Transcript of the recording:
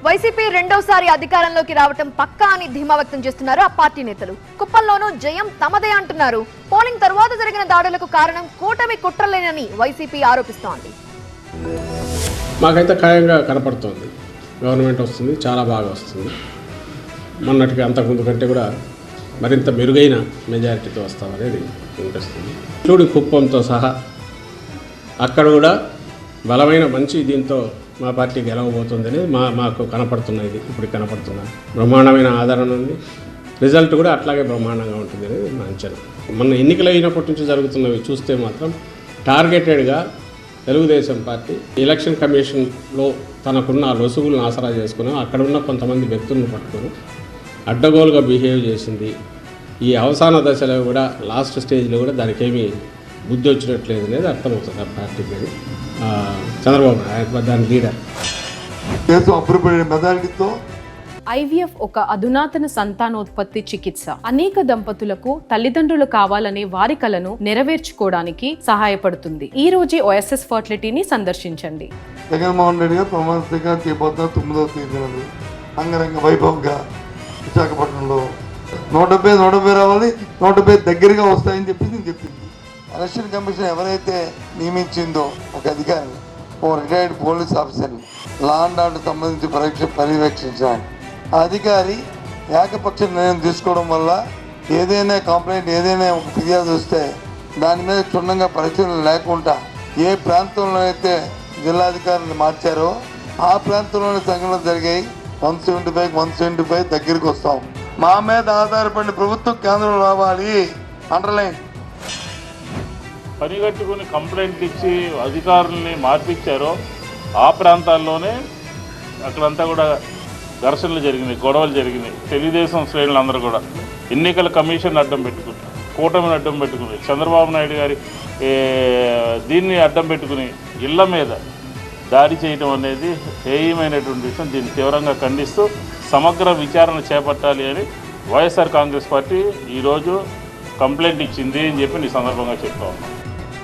YCP రెండోసారి అధికారంలోకి రావటం పక్కా అని ధీమా వ్యక్తం చేస్తున్నారు ఆ పార్టీ నేతలు. కుప్పంలోనూ జయం తమదే అంటున్నారు. పోలింగ్ తర్వాత జరిగిన దాడులకు కారణం కూటమి కుట్రలేనని వైసీపీ ఆరోపిస్తోంది. మాకైతే ఖాయంగా కనపడుతోంది, గవర్నమెంట్ వస్తుంది, చాలా బాగా వస్తుంది. మొన్నటికి అంతకుముందు కంటే కూడా మరింత మెరుగైన మెజారిటీతో వస్తామనేది అనిపిస్తుంది. చూడు కుప్పంతో సహా అక్కడ కూడా బలమైన మంచి దీంతో మా పార్టీ గెలవబోతుందని మాకు కనపడుతున్నది. ఇప్పుడు కనపడుతున్న బ్రహ్మాండమైన ఆదరణ ఉంది. రిజల్ట్ కూడా అట్లాగే బ్రహ్మాండంగా ఉంటుంది అనేది మా అంచనా. మొన్న ఎన్నికలు అయినప్పటి నుంచి జరుగుతున్నవి చూస్తే మాత్రం టార్గెటెడ్గా తెలుగుదేశం పార్టీ ఎలక్షన్ కమిషన్లో తనకున్న లొసుగులను ఆసరా చేసుకుని అక్కడ ఉన్న కొంతమంది వ్యక్తులను పట్టుకొని అడ్డగోలుగా బిహేవ్ చేసింది. ఈ అవసాన దశలో కూడా లాస్ట్ స్టేజ్లో కూడా దానికి ఏమీ బుద్ధి వచ్చినట్లేదు అనేది అర్థమవుతుంది ఆ పార్టీకి. చంద్రబాబు నాయుడు దాని లీడర్. IVF ఒక అధునాతన సంతానోత్పత్తి చికిత్స. అనేక దంపతులకు తల్లిదండ్రులు కావాలనే వారి కలను నెరవేర్చుకోవడానికి సహాయపడుతుంది. ఈ రోజే OSS ఫర్టిలిటీని సందర్శించండి. జగన్మోహన్ రెడ్డి గారు ప్రమాణ స్వీకారం చేయబోతున్నారు 9వ తేదీన అంగరంగ వైభవంగా విశాఖపట్నంలో. 170 రావాలి, 170 దగ్గరగా వస్తాయని చెప్పి నేను చెప్పింది. ఎలక్షన్ కమిషన్ ఎవరైతే నియమించిందో ఒక అధికారిని, ఓ రిటైర్డ్ పోలీస్ ఆఫీసర్ని లా అండ్ ఆర్డర్ సంబంధించి పర్యవేక్షించాలి. ఆ అధికారి ఏకపక్ష నిర్ణయం తీసుకోవడం వల్ల ఏదైనా కంప్లైంట్, ఏదైనా ఒక ఫిర్యాదు వస్తే దాని మీద క్షుణ్ణంగా పరిశీలన లేకుండా ఏ ప్రాంతంలో అయితే జిల్లాధికారులను మార్చారో ఆ ప్రాంతంలోనే సంఘటనలు జరిగాయి. 175 దగ్గరికి వస్తాం. మా మీద ఆధారపడిన ప్రభుత్వం కేంద్రం రావాలి. అండర్లైన్. పనిగట్టుకుని కంప్లైంట్లు ఇచ్చి అధికారుల్ని మార్పించారో ఆ ప్రాంతాల్లోనే అక్కడంతా కూడా ఘర్షణలు జరిగినాయి, గొడవలు జరిగినాయి. తెలుగుదేశం శ్రేణులు అందరూ కూడా ఎన్నికల కమిషన్ అడ్డం పెట్టుకుని, కూటమిని అడ్డం పెట్టుకుని, చంద్రబాబు నాయుడు గారి దీన్ని అడ్డం పెట్టుకుని ఇళ్ల మీద దాడి చేయడం అనేది హేయమైనటువంటి విషయం. దీన్ని తీవ్రంగా ఖండిస్తూ సమగ్ర విచారణ చేపట్టాలి అని వైఎస్ఆర్ కాంగ్రెస్ పార్టీ ఈరోజు కంప్లైంట్ ఇచ్చింది అని చెప్పి ఈ సందర్భంగా చెప్తా ఉన్నాం.